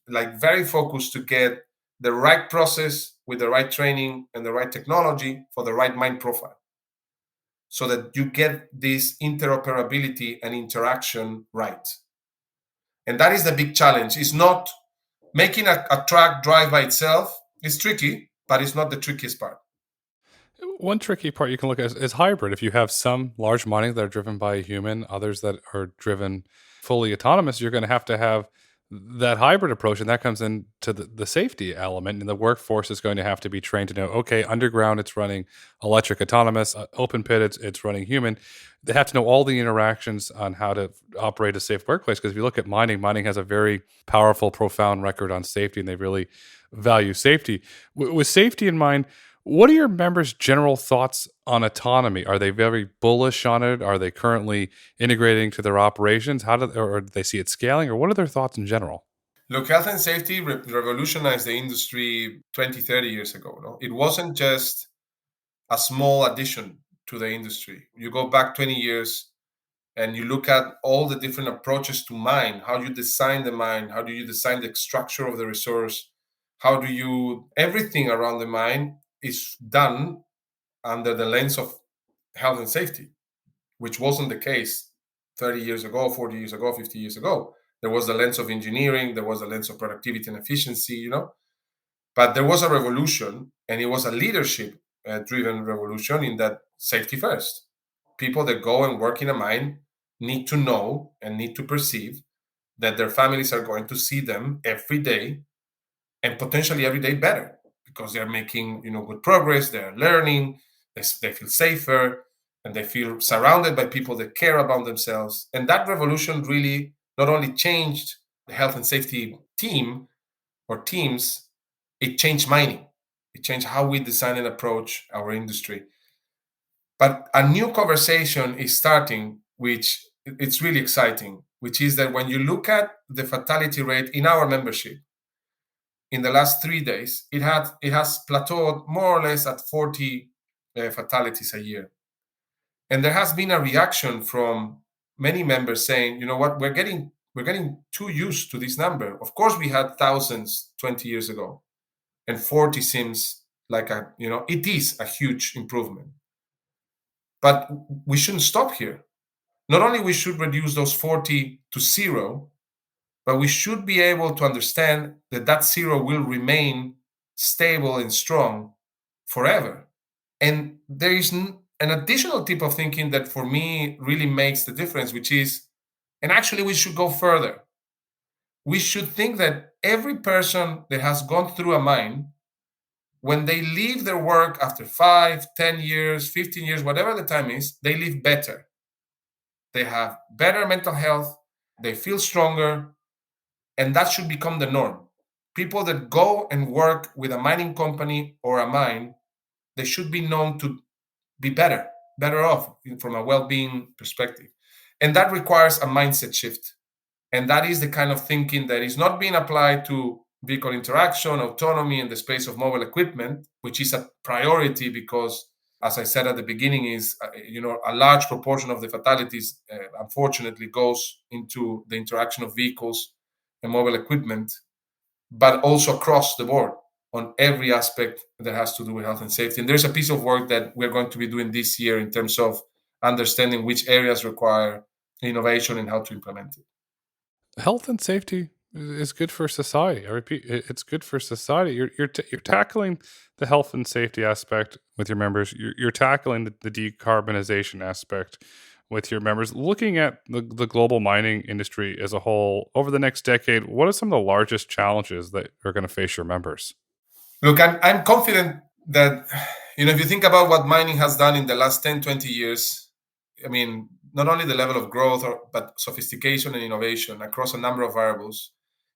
like very focused to get the right process with the right training and the right technology for the right mine profile, so that you get this interoperability and interaction right. And that is the big challenge. It's not making a truck drive by itself. It's tricky, but it's not the trickiest part. One tricky part you can look at is hybrid. If you have some large mining that are driven by a human, others that are driven fully autonomous, you're going to have that hybrid approach, and that comes into the safety element, and the workforce is going to have to be trained to know, okay, underground it's running electric autonomous, open pit it's running human. They have to know all the interactions on how to operate a safe workplace, because if you look at mining has a very powerful, profound record on safety, and they really value safety. With safety in mind, what are your members' general thoughts on autonomy? Are they very bullish on it? Are they currently integrating to their operations? Or do they see it scaling? Or what are their thoughts in general? Look, health and safety revolutionized the industry 20, 30 years ago. No? It wasn't just a small addition to the industry. You go back 20 years and you look at all the different approaches to mine, how you design the mine, how do you design the structure of the resource, how do you, everything around the mine is done under the lens of health and safety, which wasn't the case 30 years ago, 40 years ago, 50 years ago. There was the lens of engineering, there was the lens of productivity and efficiency, but there was a revolution, and it was a leadership driven revolution in that safety first. People that go and work in a mine need to know and need to perceive that their families are going to see them every day, and potentially every day better, because they're making good progress, they're learning, they feel safer, and they feel surrounded by people that care about themselves. And that revolution really not only changed the health and safety team or teams, it changed mining. It changed how we design and approach our industry. But a new conversation is starting, which it's really exciting, which is that when you look at the fatality rate in our membership, in the last 3 days, it has plateaued more or less at 40 fatalities a year. And there has been a reaction from many members saying, you know what, we're getting too used to this number. Of course, we had thousands 20 years ago, and 40 seems like it is a huge improvement. But we shouldn't stop here. Not only we should reduce those 40 to zero, but we should be able to understand that zero will remain stable and strong forever. And there is an additional tip of thinking that for me really makes the difference, which is, and actually we should go further. We should think that every person that has gone through a mine, when they leave their work after 5, 10 years, 15 years, whatever the time is, they live better. They have better mental health, they feel stronger, and that should become the norm. People that go and work with a mining company or a mine, they should be known to be better off from a well-being perspective. And that requires a mindset shift. And that is the kind of thinking that is not being applied to vehicle interaction, autonomy, and the space of mobile equipment, which is a priority because, as I said at the beginning, is a large proportion of the fatalities, unfortunately, goes into the interaction of vehicles and mobile equipment, but also across the board on every aspect that has to do with health and safety. And there's a piece of work that we're going to be doing this year in terms of understanding which areas require innovation and how to implement it. Health and safety is good for society. I repeat, it's good for society. You're tackling the health and safety aspect with your members. You're tackling the decarbonization aspect with your members. Looking at the global mining industry as a whole over the next decade, what are some of the largest challenges that are going to face your members? Look, I'm confident that, if you think about what mining has done in the last 10, 20 years, I mean, not only the level of growth, but sophistication and innovation across a number of variables,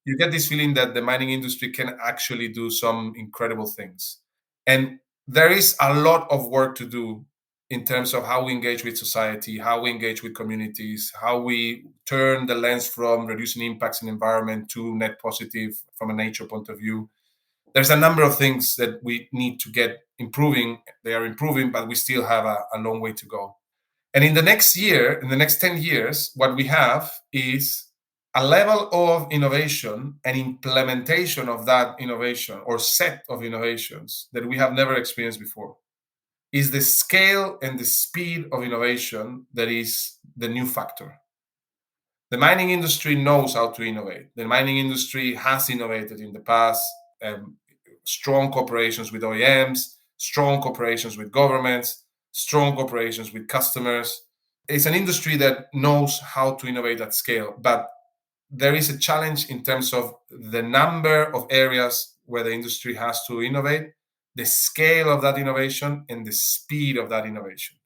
you get this feeling that the mining industry can actually do some incredible things. And there is a lot of work to do in terms of how we engage with society, how we engage with communities, how we turn the lens from reducing impacts in environment to net positive from a nature point of view. There's a number of things that we need to get improving. They are improving, but we still have a long way to go. And in the next 10 years, what we have is a level of innovation and implementation of that innovation or set of innovations that we have never experienced before. Is the scale and the speed of innovation that is the new factor. The mining industry knows how to innovate. The mining industry has innovated in the past. Strong cooperations with OEMs, strong cooperations with governments, strong cooperations with customers. It's an industry that knows how to innovate at scale, but there is a challenge in terms of the number of areas where the industry has to innovate, the scale of that innovation, and the speed of that innovation.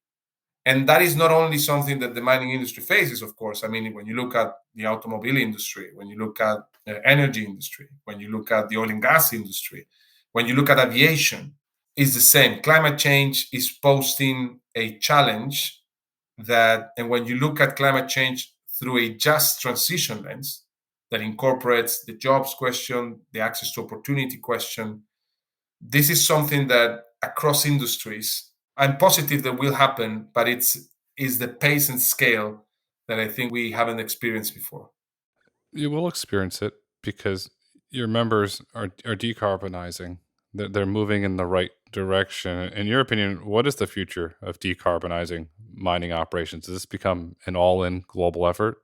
And that is not only something that the mining industry faces, of course. I mean, when you look at the automobile industry, when you look at the energy industry, when you look at the oil and gas industry, when you look at aviation, it's the same. Climate change is posing a challenge and when you look at climate change through a just transition lens that incorporates the jobs question, the access to opportunity question, this is something that across industries I'm positive that will happen, but is the pace and scale that I think we haven't experienced before. You will experience it because your members are decarbonizing. They're moving in the right direction. In your opinion, what is the future of decarbonizing mining operations? Does this become an all-in global effort?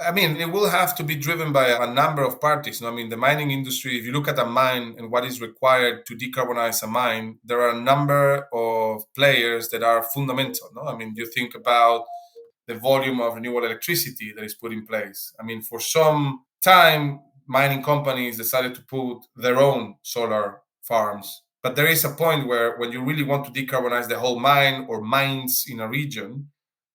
I mean, it will have to be driven by a number of parties. I mean, the mining industry, if you look at a mine and what is required to decarbonize a mine, there are a number of players that are fundamental. No? I mean, you think about the volume of renewable electricity that is put in place. I mean, for some time, mining companies decided to put their own solar farms. But there is a point where when you really want to decarbonize the whole mine or mines in a region,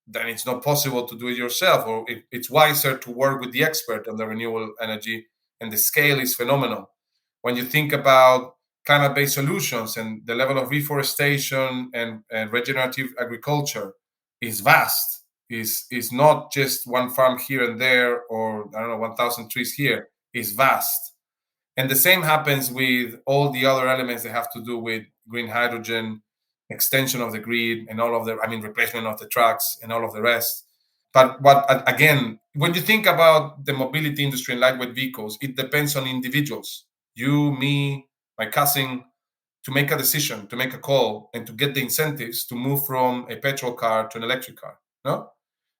then it's not possible to do it yourself, or it's wiser to work with the expert on the renewable energy, and the scale is phenomenal. When you think about climate-based solutions and the level of reforestation and regenerative agriculture is vast. Is not just one farm here and there, or I don't know, 1,000 trees here. Is vast. And the same happens with all the other elements that have to do with green hydrogen, extension of the grid, and all of the, I mean, replacement of the trucks and all of the rest. But what, again, when you think about the mobility industry and lightweight vehicles, it depends on individuals. You, me, my cousin, to make a decision, to make a call, and to get the incentives to move from a petrol car to an electric car. No?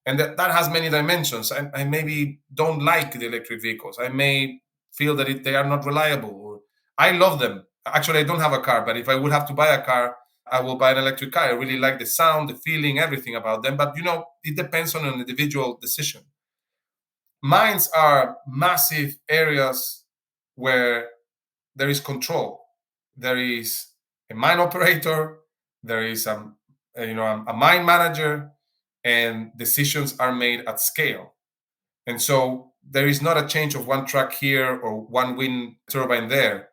And that has many dimensions. I maybe don't like the electric vehicles. I may feel that they are not reliable. Or I love them. Actually, I don't have a car, but if I would have to buy a car, I will buy an electric car. I really like the sound, the feeling, everything about them. But it depends on an individual decision. Mines are massive areas where there is control. There is a mine operator. There is a mine manager, and decisions are made at scale. And so there is not a change of one track here or one wind turbine there.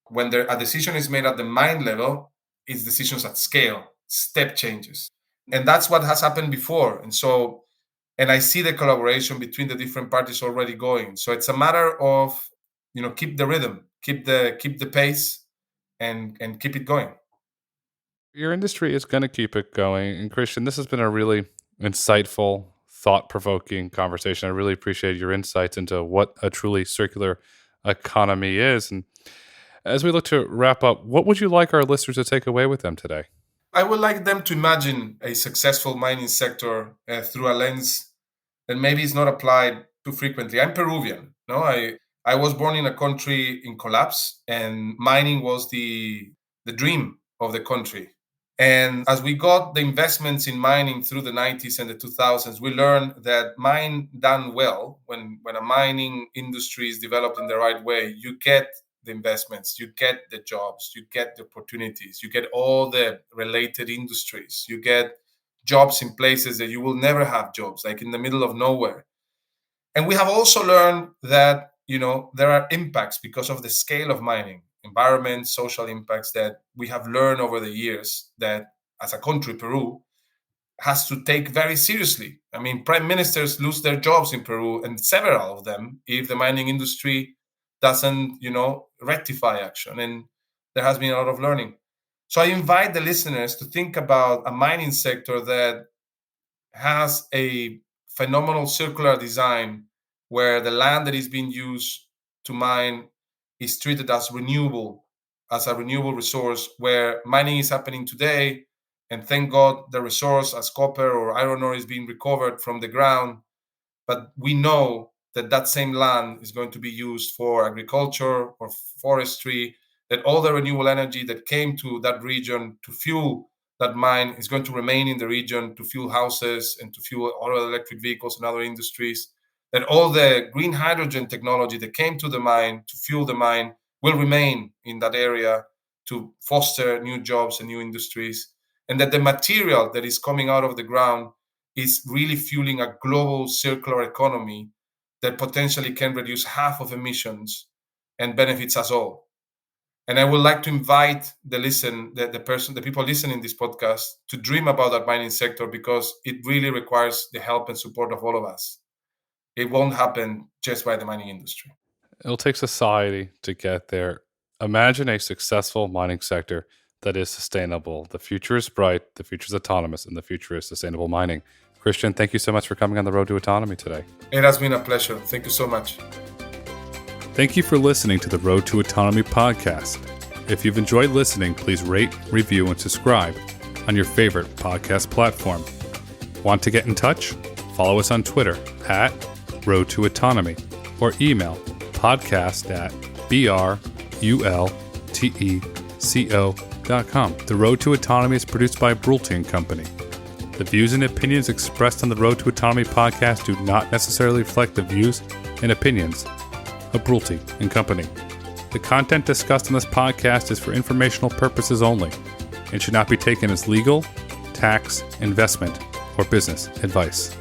When a decision is made at the mine level, it's decisions at scale, step changes. And that's what has happened before. And I see the collaboration between the different parties already going. So it's a matter of, keep the rhythm, keep the pace, and keep it going. Your industry is going to keep it going. And Christian, this has been a really insightful, thought-provoking conversation. I really appreciate your insights into what a truly circular economy is. And as we look to wrap up, what would you like our listeners to take away with them today? I would like them to imagine a successful mining sector through a lens that maybe is not applied too frequently. I'm Peruvian. No, I was born in a country in collapse, and mining was the dream of the country. And as we got the investments in mining through the 90s and the 2000s, we learned that mine done well, when a mining industry is developed in the right way, you get the investments, you get the jobs, you get the opportunities, you get all the related industries, you get jobs in places that you will never have jobs, like in the middle of nowhere. And we have also learned that, there are impacts because of the scale of mining, environment, social impacts that we have learned over the years that as a country, Peru, has to take very seriously. I mean, prime ministers lose their jobs in Peru, and several of them, if the mining industry doesn't, rectify action. And there has been a lot of learning. So I invite the listeners to think about a mining sector that has a phenomenal circular design where the land that is being used to mine is treated as a renewable resource, where mining is happening today. And thank God the resource as copper or iron ore is being recovered from the ground. But we know that same land is going to be used for agriculture or forestry, that all the renewable energy that came to that region to fuel that mine is going to remain in the region to fuel houses and to fuel all electric vehicles and other industries, that all the green hydrogen technology that came to the mine to fuel the mine will remain in that area to foster new jobs and new industries, and that the material that is coming out of the ground is really fueling a global circular economy that potentially can reduce half of emissions and benefits us all. And I would like to invite the people listening this podcast to dream about that mining sector, because it really requires the help and support of all of us. It won't happen just by the mining industry. It'll take society to get there. Imagine a successful mining sector that is sustainable. The future is bright, the future is autonomous, and the future is sustainable mining. Christian, thank you so much for coming on the road to autonomy today. It has been a pleasure. Thank you so much. Thank you for listening to the Road to Autonomy podcast. If you've enjoyed listening, please rate, review, and subscribe on your favorite podcast platform. Want to get in touch? Follow us on Twitter at Road to Autonomy or email podcast@brulteco.com. The Road to Autonomy is produced by Brulte & Company. The views and opinions expressed on the Road to Autonomy podcast do not necessarily reflect the views and opinions of Brulte & Company. The content discussed on this podcast is for informational purposes only and should not be taken as legal, tax, investment, or business advice.